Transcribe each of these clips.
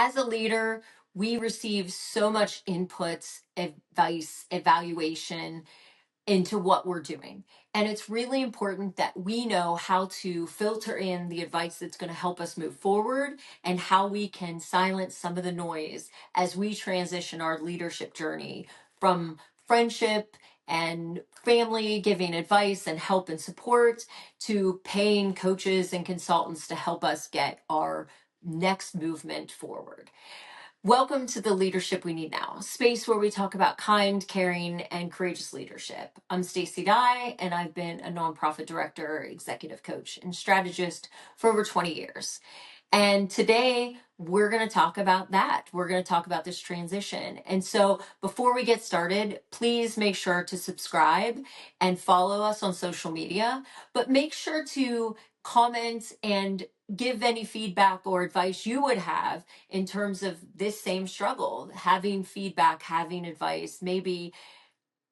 As a leader, we receive so much inputs, advice, evaluation into what we're doing. And it's really important that we know how to filter in the advice that's going to help us move forward and how we can silence some of the noise as we transition our leadership journey from friendship and family giving advice and help and support to paying coaches and consultants to help us get our next movement forward. Welcome to the Leadership We Need Now, a space where we talk about kind, caring, and courageous leadership. I'm Stacey Dye, and I've been a nonprofit director, executive coach, and strategist for over 20 years. And today we're going to talk about that. We're going to talk about this transition. And so before we get started, please make sure to subscribe and follow us on social media, but make sure to comment and give any feedback or advice you would have in terms of this same struggle, having feedback, having advice, maybe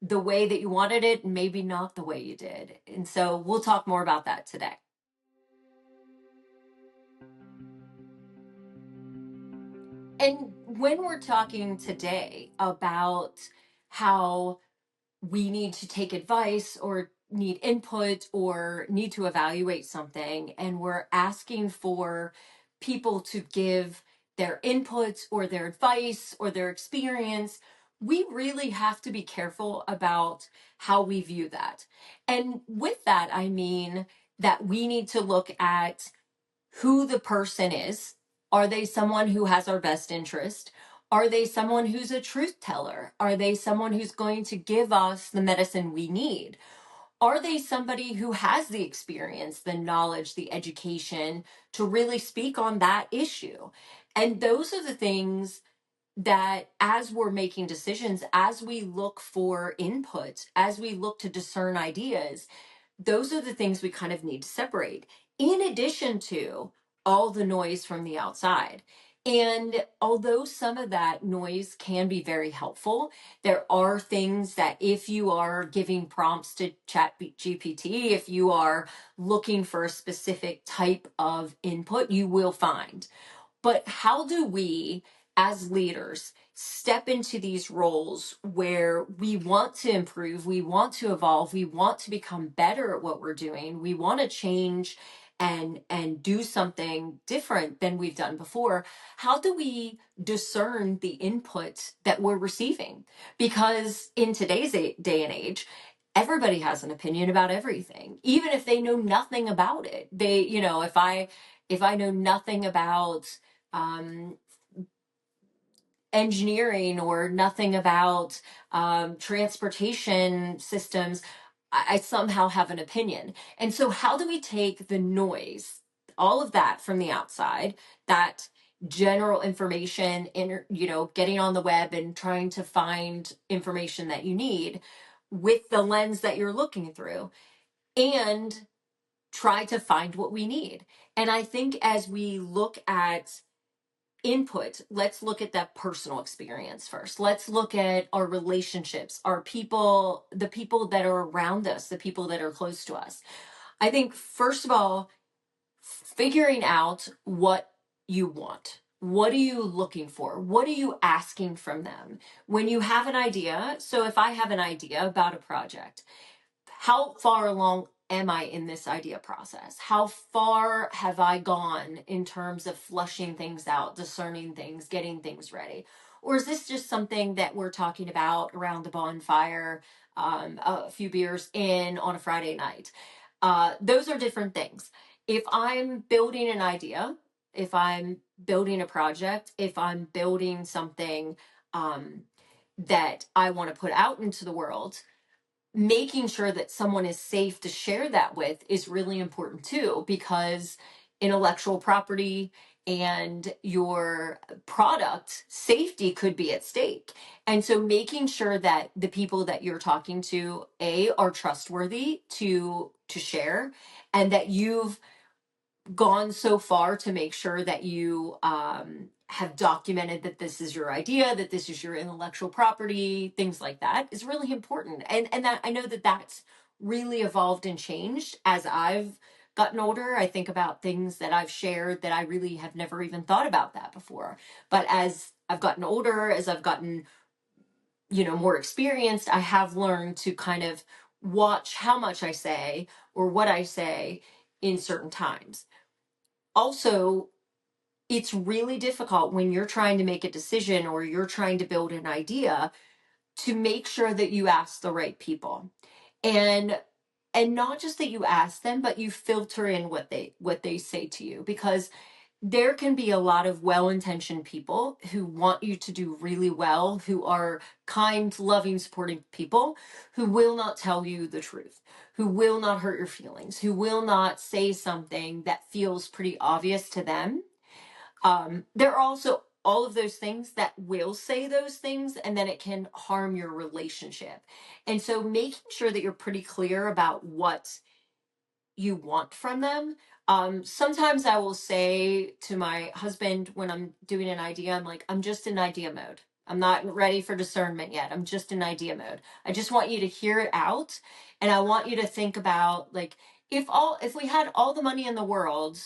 the way that you wanted it, and maybe not the way you did. And so we'll talk more about that today. And when we're talking today about how we need to take advice or need input or need to evaluate something, and we're asking for people to give their inputs or their advice or their experience, we really have to be careful about how we view that. And with that, I mean that we need to look at who the person is. Are they someone who has our best interest? Are they someone who's a truth teller? Are they someone who's going to give us the medicine we need? Are they somebody who has the experience, the knowledge, the education to really speak on that issue? And those are the things that as we're making decisions, as we look for input, as we look to discern ideas, those are the things we kind of need to separate, in addition to all the noise from the outside. And although some of that noise can be very helpful, there are things that if you are giving prompts to Chat GPT, if you are looking for a specific type of input, you will find. But how do we, as leaders, step into these roles where we want to improve, we want to evolve, we want to become better at what we're doing, we want to change and do something different than we've done before? How do we discern the input that we're receiving? Because in today's day and age, everybody has an opinion about everything, even if they know nothing about it. They, if I know nothing about um, engineering or nothing about transportation systems, I somehow have an opinion. And so, how do we take the noise, all of that from the outside, that general information, getting on the web and trying to find information that you need with the lens that you're looking through, and try to find what we need? And I think as we look at input, let's look at that personal experience first. Let's look at our relationships, our people, the people that are around us, the people that are close to us. I think, first of all, figuring out what you want. What are you looking for? What are you asking from them? When you have an idea, so if I have an idea about a project, how far along am I in this idea process? How far have I gone in terms of flushing things out, discerning things, getting things ready? Or is this just something that we're talking about around the bonfire, a few beers in on a Friday night? Those are different things. If I'm building an idea, if I'm building a project, if I'm building something that I want to put out into the world, making sure that someone is safe to share that with is really important too, because intellectual property and your product safety could be at stake. And so making sure that the people that you're talking to, are trustworthy to share, and that you've gone so far to make sure that you have documented that this is your idea, that this is your intellectual property, things like that is really important. And that I know that that's really evolved and changed as I've gotten older, I think about things that I've shared that I really have never even thought about that before. But as I've gotten older, as I've gotten, more experienced, I have learned to kind of watch how much I say or what I say in certain times. Also, it's really difficult when you're trying to make a decision or you're trying to build an idea to make sure that you ask the right people. And not just that you ask them, but you filter in what they say to you, because there can be a lot of well-intentioned people who want you to do really well, who are kind, loving, supporting people, who will not tell you the truth, who will not hurt your feelings, who will not say something that feels pretty obvious to them. There are also all of those things that will say those things, and then it can harm your relationship. And so making sure that you're pretty clear about what you want from them. Sometimes I will say to my husband when I'm doing an idea, I'm like, I'm just in idea mode. I'm not ready for discernment yet. I'm just in idea mode. I just want you to hear it out. And I want you to think about, like, if we had all the money in the world,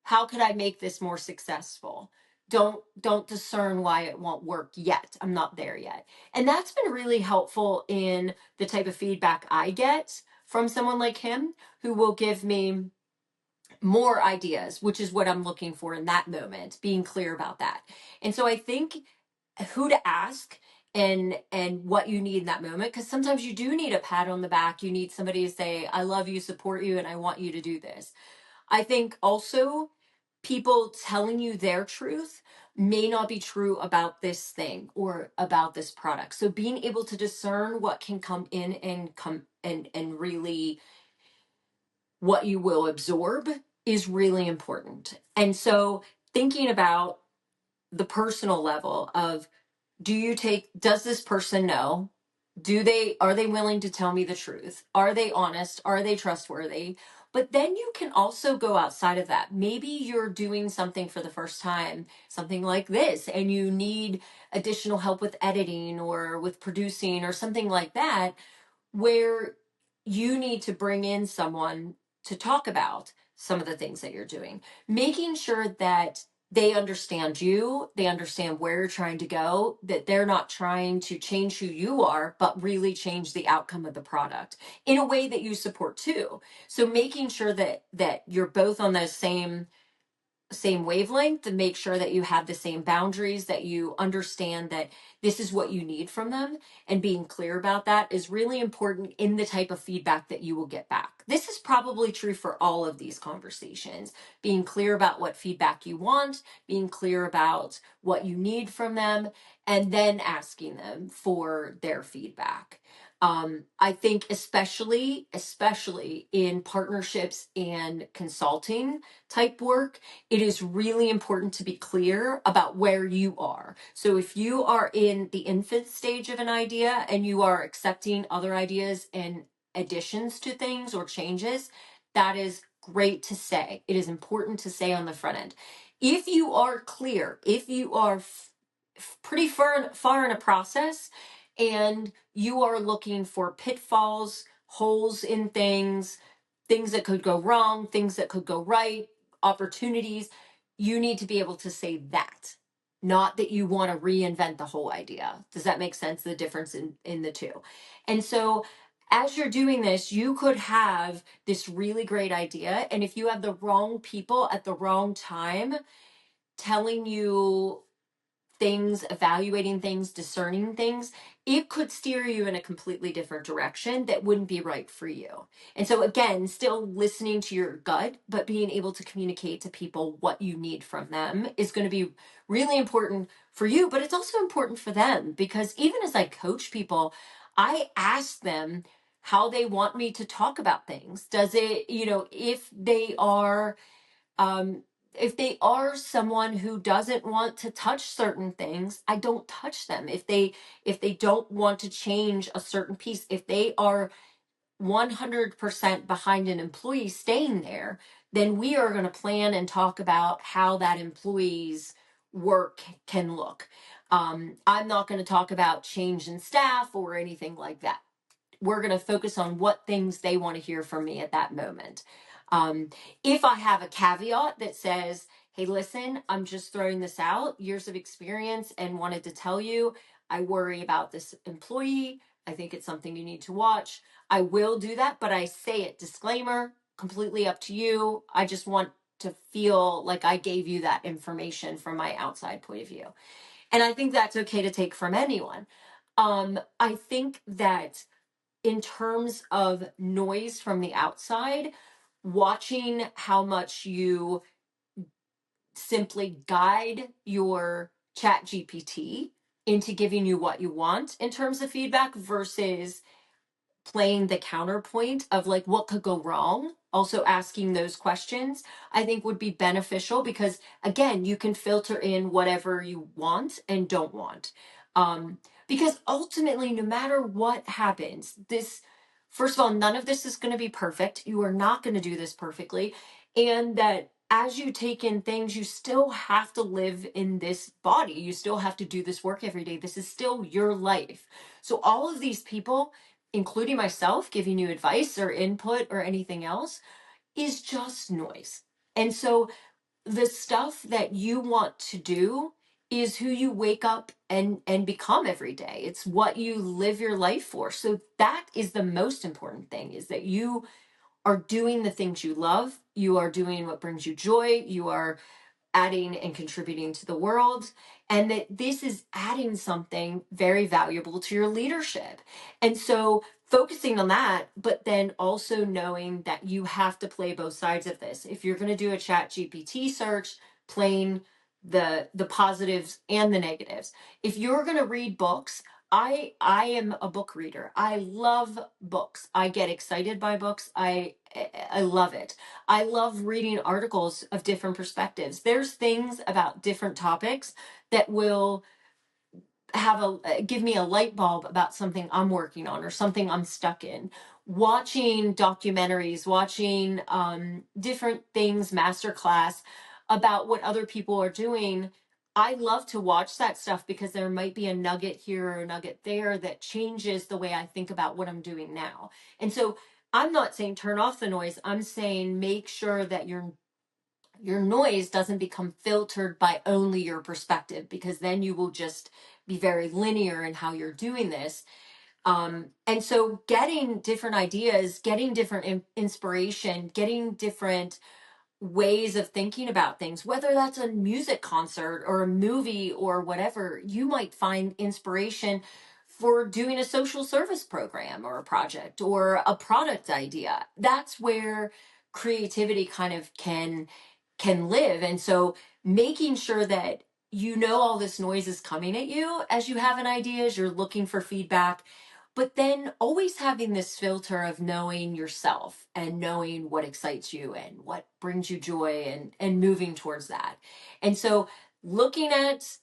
how could I make this more successful? Don't discern why it won't work yet. I'm not there yet. And that's been really helpful in the type of feedback I get from someone like him, who will give me more ideas, which is what I'm looking for in that moment, being clear about that. And so I think who to ask and what you need in that moment, because sometimes you do need a pat on the back. You need somebody to say, I love you, support you, and I want you to do this. I think also people telling you their truth may not be true about this thing or about this product. So being able to discern what can come in and come and really what you will absorb is really important. And so thinking about the personal level of, does this person know? Are they willing to tell me the truth? Are they honest? Are they trustworthy? But then you can also go outside of that. Maybe you're doing something for the first time, something like this, and you need additional help with editing or with producing or something like that, where you need to bring in someone to talk about some of the things that you're doing, making sure that they understand you, they understand where you're trying to go, that they're not trying to change who you are, but really change the outcome of the product in a way that you support too. So making sure that you're both on the same wavelength, to make sure that you have the same boundaries, that you understand that this is what you need from them, and being clear about that is really important in the type of feedback that you will get back. This is probably true for all of these conversations. Being clear about what feedback you want, being clear about what you need from them, and then asking them for their feedback. I think especially in partnerships and consulting type work, it is really important to be clear about where you are. So if you are in the infant stage of an idea and you are accepting other ideas and additions to things or changes, that is great to say. It is important to say on the front end. If you are clear, if you are pretty far in a process and you are looking for pitfalls, holes in things that could go wrong, things that could go right, opportunities, you need to be able to say that, not that you want to reinvent the whole idea. Does that make sense? The difference in the two. And so as you're doing this, you could have this really great idea. And if you have the wrong people at the wrong time telling you things, evaluating things, discerning things, it could steer you in a completely different direction that wouldn't be right for you. And so again, still listening to your gut, but being able to communicate to people what you need from them is going to be really important for you, but it's also important for them, because even as I coach people, I ask them how they want me to talk about things. Does it, um, if they are someone who doesn't want to touch certain things, I don't touch them. If they don't want to change a certain piece, if they are 100% behind an employee staying there, then we are going to plan and talk about how that employee's work can look. I'm not going to talk about change in staff or anything like that. We're going to focus on what things they want to hear from me at that moment. If I have a caveat that says, hey, listen, I'm just throwing this out, years of experience, and wanted to tell you, I worry about this employee. I think it's something you need to watch. I will do that, but I say it, disclaimer, completely up to you. I just want to feel like I gave you that information from my outside point of view. And I think that's okay to take from anyone. I think that in terms of noise from the outside, watching how much you simply guide your chat GPT into giving you what you want in terms of feedback versus playing the counterpoint of like what could go wrong, also asking those questions, I think would be beneficial because again, you can filter in whatever you want and don't want. um because ultimately, no matter what happens, this, first of all, none of this is going to be perfect. You are not going to do this perfectly, and that as you take in things, you still have to live in this body, you still have to do this work every day, this is still your life. So all of these people, including myself, giving you advice or input or anything else, is just noise. And so the stuff that you want to do is who you wake up and become every day. It's what you live your life for. So that is the most important thing, is that you are doing the things you love, you are doing what brings you joy, you are adding and contributing to the world, and that this is adding something very valuable to your leadership. And so focusing on that, but then also knowing that you have to play both sides of this. If you're going to do a chat GPT search, playing the positives and the negatives. If you're going to read books, I am a book reader. I love books. I get excited by books. I love it. I love reading articles of different perspectives. There's things about different topics that will have a give me a light bulb about something I'm working on or something I'm stuck in. Watching documentaries, watching different things, masterclass about what other people are doing. I love to watch that stuff because there might be a nugget here or a nugget there that changes the way I think about what I'm doing now. And so I'm not saying turn off the noise. I'm saying make sure that your noise doesn't become filtered by only your perspective, because then you will just be very linear in how you're doing this. And so getting different ideas, getting different inspiration, getting different ways of thinking about things, whether that's a music concert or a movie or whatever, you might find inspiration for doing a social service program or a project or a product idea. That's where creativity kind of can live. And so making sure that you know all this noise is coming at you as you have an idea, as you're looking for feedback, but then always having this filter of knowing yourself and knowing what excites you and what brings you joy, and moving towards that. And so looking at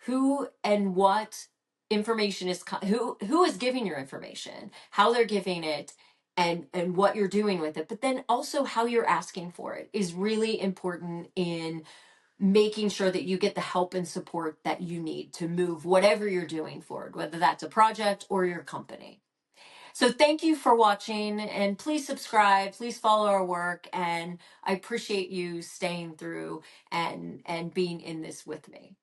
who and what information is who is giving your information, how they're giving it, and what you're doing with it, but then also how you're asking for it is really important in making sure that you get the help and support that you need to move whatever you're doing forward, whether that's a project or your company. So thank you for watching, and please subscribe, please follow our work, and I appreciate you staying through and being in this with me.